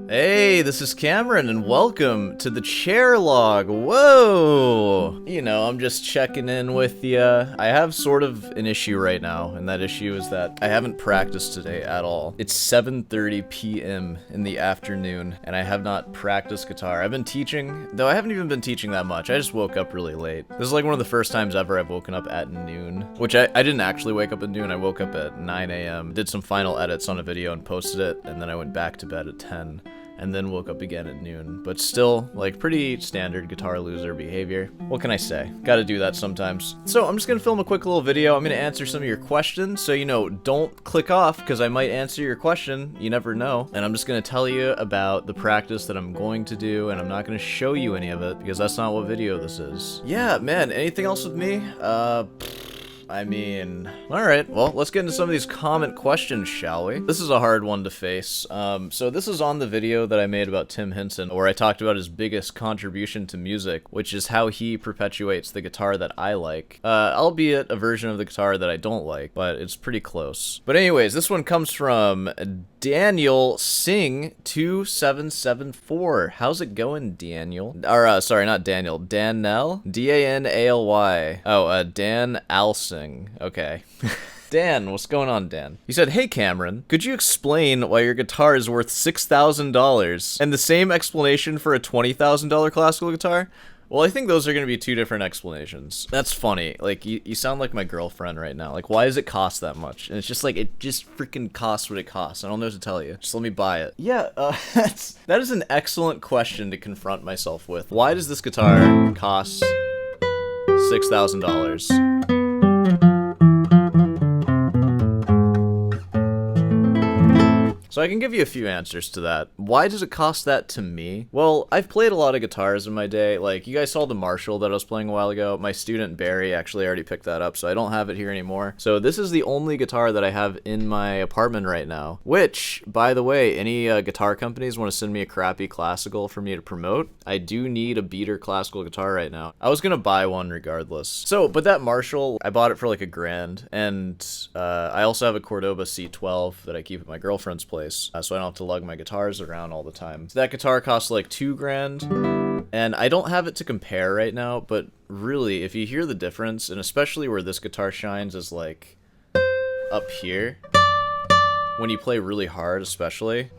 Hey, this is Cameron, and welcome to the chair log. Whoa! You know, I'm just checking in with you. I have sort of an issue right now, and that issue is that I haven't practiced today at all. It's 7:30 p.m. in the afternoon, and I have not practiced guitar. I've been teaching, though I haven't even been teaching that much. I just woke up really late. This is like one of the first times ever I've woken up at noon, which I didn't actually wake up at noon. I woke up at 9 a.m., did some final edits on a video and posted it, and then I went back to bed at 10. And then woke up again at noon. But still, like, pretty standard guitar loser behavior. What can I say? Gotta do that sometimes. So I'm just gonna film a quick little video. I'm gonna answer some of your questions. So, you know, don't click off, because I might answer your question. You never know. And I'm just gonna tell you about the practice that I'm going to do, and I'm not gonna show you any of it, because that's not what video this is. Yeah, man, anything else with me? I mean, alright, well, let's get into some of these comment questions, shall we? This is a hard one to face. So this is on the video that I made about Tim Henson, where I talked about his biggest contribution to music, which is how he perpetuates the guitar that I like. Albeit a version of the guitar that I don't like, but it's pretty close. But anyways, this one comes from Daniel Singh 2774. How's it going, Daniel? Or, sorry, not Daniel. Danel? D-A-N-A-L-Y. Oh, Dan Alsing. Okay. Dan, what's going on, Dan? He said, "Hey Cameron, could you explain why your guitar is worth $6,000 and the same explanation for a $20,000 classical guitar?" Well, I think those are going to be two different explanations. That's funny. Like, you sound like my girlfriend right now. Like, why does it cost that much? And it's just like, it just freaking costs what it costs. I don't know what to tell you. Just let me buy it. Yeah, that is an excellent question to confront myself with. Why does this guitar cost $6,000? So I can give you a few answers to that. Why does it cost that to me? Well, I've played a lot of guitars in my day. Like, you guys saw the Marshall that I was playing a while ago. My student Barry actually already picked that up, so I don't have it here anymore. So this is the only guitar that I have in my apartment right now. Which, by the way, any guitar companies want to send me a crappy classical for me to promote? I do need a beater classical guitar right now. I was gonna buy one regardless. So, but that Marshall, I bought it for like $1,000, and I also have a Cordoba C12 that I keep at my girlfriend's place. So I don't have to lug my guitars around all the time. So that guitar costs like $2,000, and I don't have it to compare right now, but really, if you hear the difference, and especially where this guitar shines is like up here, when you play really hard especially.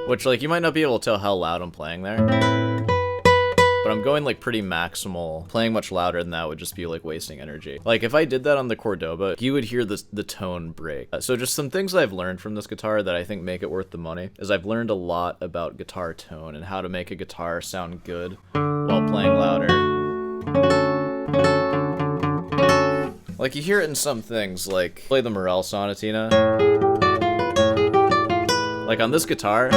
Which, like, you might not be able to tell how loud I'm playing there. But I'm going like pretty maximal. Playing much louder than that would just be like wasting energy. Like if I did that on the Cordoba, you would hear the tone break. So just some things I've learned from this guitar that I think make it worth the money is I've learned a lot about guitar tone and how to make a guitar sound good while playing louder. Like you hear it in some things, like play the Morel Sonatina. Like on this guitar,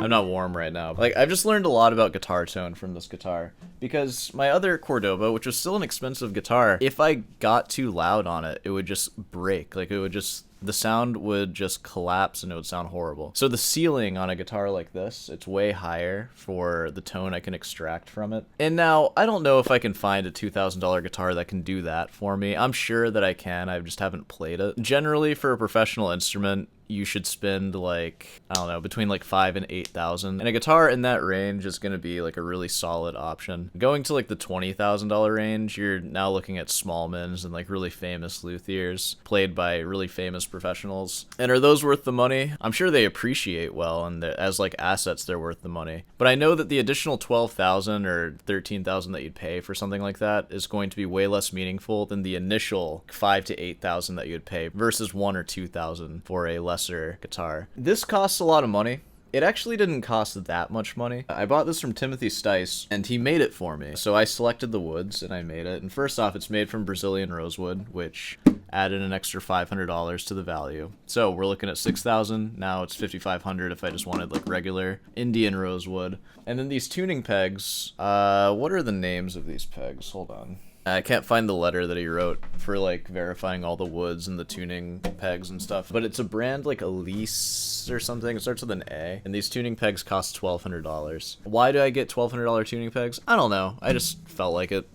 I'm not warm right now. Like, I've just learned a lot about guitar tone from this guitar. Because my other Cordoba, which was still an expensive guitar, if I got too loud on it, it would just break. Like, it would just... the sound would just collapse and it would sound horrible. So the ceiling on a guitar like this, it's way higher for the tone I can extract from it. And now, I don't know if I can find a $2,000 guitar that can do that for me. I'm sure that I can, I just haven't played it. Generally, for a professional instrument, you should spend like, I don't know, between like $5,000 and $8,000. And a guitar in that range is gonna be like a really solid option. Going to like the $20,000 range, you're now looking at Smallmans and like really famous luthiers, played by really famous professionals. And are those worth the money? I'm sure they appreciate well, and as like assets, they're worth the money. But I know that the additional $12,000 or $13,000 that you'd pay for something like that is going to be way less meaningful than the initial $5,000 to $8,000 that you'd pay versus $1,000 or $2,000 for a lesser guitar. This costs a lot of money. It actually didn't cost that much money. I bought this from Timothy Stice, and he made it for me. So I selected the woods, and I made it. And first off, it's made from Brazilian rosewood, which added an extra $500 to the value. So we're looking at $6,000. Now it's $5,500 if I just wanted like regular Indian rosewood. And then these tuning pegs, what are the names of these pegs? Hold on. I can't find the letter that he wrote for like verifying all the woods and the tuning pegs and stuff, but it's a brand like Elise or something. It starts with an A, and these tuning pegs cost $1,200. Why do I get $1,200 tuning pegs? I don't know. I just felt like it.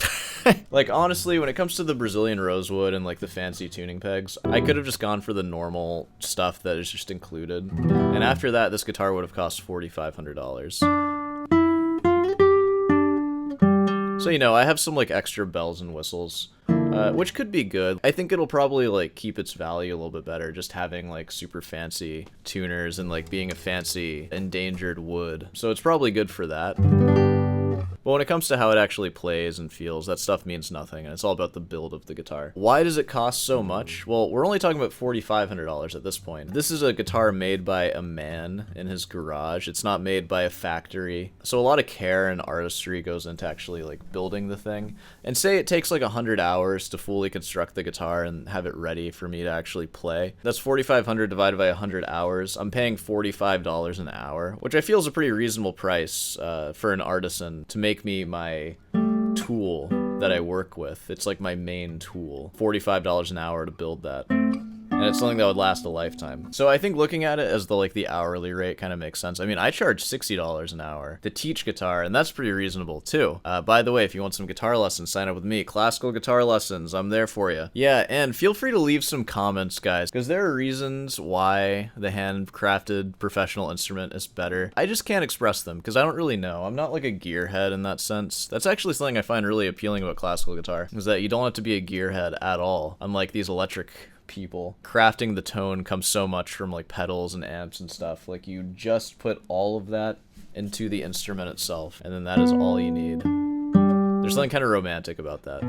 Like, honestly, when it comes to the Brazilian rosewood and like the fancy tuning pegs, I could have just gone for the normal stuff that is just included. And after that, this guitar would have cost $4,500. So, you know, I have some like extra bells and whistles, which could be good. I think it'll probably like keep its value a little bit better, just having like super fancy tuners and like being a fancy endangered wood. So it's probably good for that. But when it comes to how it actually plays and feels, that stuff means nothing, and it's all about the build of the guitar. Why does it cost so much? Well, we're only talking about $4,500 at this point. This is a guitar made by a man in his garage. It's not made by a factory. So a lot of care and artistry goes into actually like building the thing. And say it takes like 100 hours to fully construct the guitar and have it ready for me to actually play. That's $4,500 divided by 100 hours. I'm paying $45 an hour, which I feel is a pretty reasonable price for an artisan to make me my tool that I work with. It's like my main tool. $45 an hour to build that. And it's something that would last a lifetime. So I think looking at it as the hourly rate kind of makes sense. I mean, I charge $60 an hour to teach guitar, and that's pretty reasonable too. By the way, if you want some guitar lessons, sign up with me. Classical guitar lessons, I'm there for you. Yeah, and feel free to leave some comments, guys, because there are reasons why the handcrafted professional instrument is better. I just can't express them because I don't really know. I'm not like a gearhead in that sense. That's actually something I find really appealing about classical guitar, is that you don't have to be a gearhead at all, unlike these electric people. Crafting the tone comes so much from like pedals and amps and stuff. Like, you just put all of that into the instrument itself, and then that is all you need. There's something kind of romantic about that.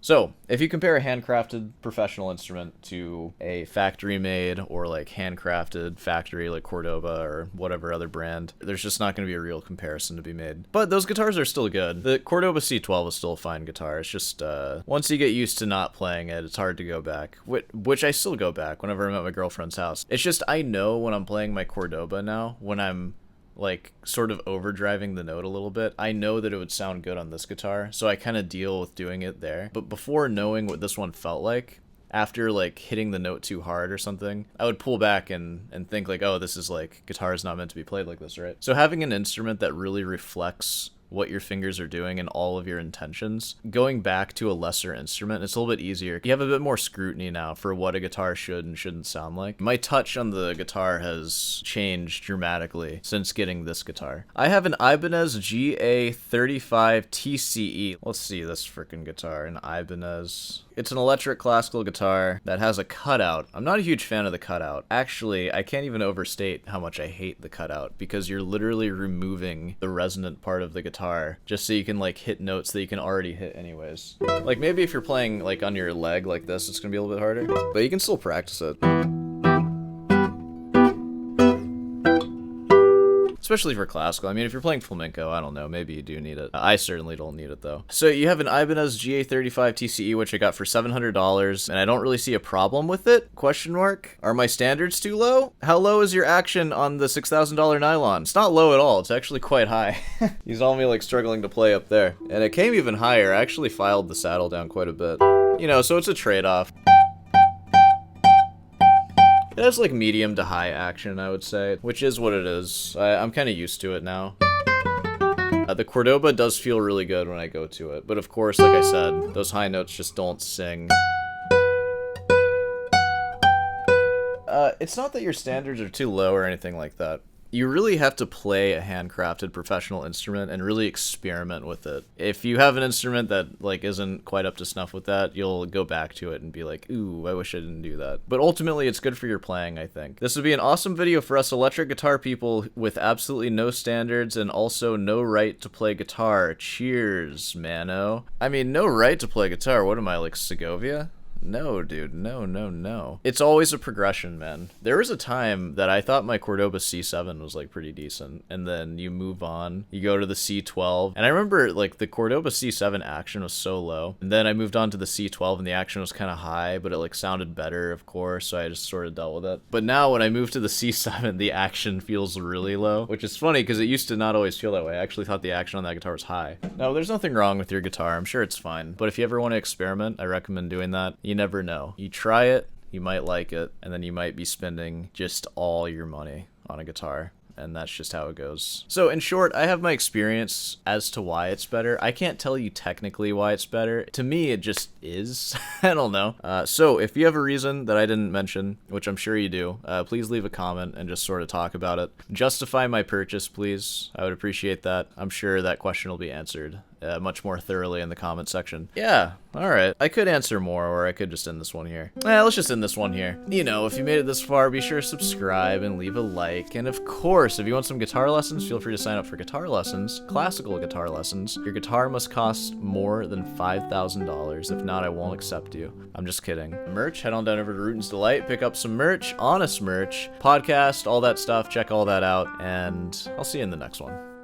So, if you compare a handcrafted professional instrument to a factory-made or like handcrafted factory like Cordoba or whatever other brand, there's just not going to be a real comparison to be made. But those guitars are still good. The Cordoba C12 is still a fine guitar. It's just, once you get used to not playing it, it's hard to go back. Which I still go back whenever I'm at my girlfriend's house. It's just, I know when I'm playing my Cordoba now, when I'm like sort of overdriving the note a little bit, I know that it would sound good on this guitar, so I kind of deal with doing it there. But before knowing what this one felt like, after like hitting the note too hard or something, I would pull back and think like, oh, this is like, guitar is not meant to be played like this, right? So having an instrument that really reflects what your fingers are doing and all of your intentions, going back to a lesser instrument, it's a little bit easier. You have a bit more scrutiny now for what a guitar should and shouldn't sound like. My touch on the guitar has changed dramatically since getting this guitar. I have an Ibanez GA35 TCE. Let's see this freaking guitar, an Ibanez. It's an electric classical guitar that has a cutout. I'm not a huge fan of the cutout. Actually, I can't even overstate how much I hate the cutout, because you're literally removing the resonant part of the guitar just so you can like hit notes that you can already hit anyways. Like, maybe if you're playing like on your leg like this, it's gonna be a little bit harder, but you can still practice it. Especially for classical. I mean, if you're playing flamenco, I don't know, maybe you do need it. I certainly don't need it though. So you have an Ibanez GA35 TCE, which I got for $700, and I don't really see a problem with it? Question mark? Are my standards too low? How low is your action on the $6,000 nylon? It's not low at all, it's actually quite high. You saw me like struggling to play up there. And it came even higher. I actually filed the saddle down quite a bit. You know, so it's a trade-off. It has like medium to high action, I would say, which is what it is. I'm kind of used to it now. The Cordoba does feel really good when I go to it, but of course, like I said, those high notes just don't sing. It's not that your standards are too low or anything like that. You really have to play a handcrafted professional instrument and really experiment with it. If you have an instrument that like isn't quite up to snuff with that, you'll go back to it and be like, ooh, I wish I didn't do that. But ultimately, it's good for your playing, I think. This would be an awesome video for us electric guitar people with absolutely no standards and also no right to play guitar. Cheers, mano. I mean, no right to play guitar. What am I, like Segovia? No, dude, no. It's always a progression, man. There was a time that I thought my Cordoba C7 was like pretty decent, and then you move on, you go to the C12, and I remember like the Cordoba C7 action was so low, and then I moved on to the C12 and the action was kind of high, but it like sounded better, of course, so I just sort of dealt with it. But now when I move to the C7, the action feels really low, which is funny because it used to not always feel that way. I actually thought the action on that guitar was high. No, there's nothing wrong with your guitar. I'm sure it's fine, but if you ever want to experiment, I recommend doing that. You never know. You try it, you might like it, and then you might be spending just all your money on a guitar. and that's just how it goes. So in short, I have my experience as to why it's better. I can't tell you technically why it's better. To me, it just is. I don't know. So if you have a reason that I didn't mention, which I'm sure you do, please leave a comment and just sort of talk about it. Justify my purchase, please. I would appreciate that. I'm sure that question will be answered much more thoroughly in the comment section. Yeah, alright. I could answer more, or I could just end this one here. Let's just end this one here. You know, if you made it this far, be sure to subscribe and leave a like. And of course, if you want some guitar lessons, feel free to sign up for guitar lessons, classical guitar lessons. Your guitar must cost more than $5,000. If not, I won't accept you. I'm just kidding. Merch, head on down over to Rootin's Delight, pick up some merch, honest merch, podcast, all that stuff. Check all that out, and I'll see you in the next one.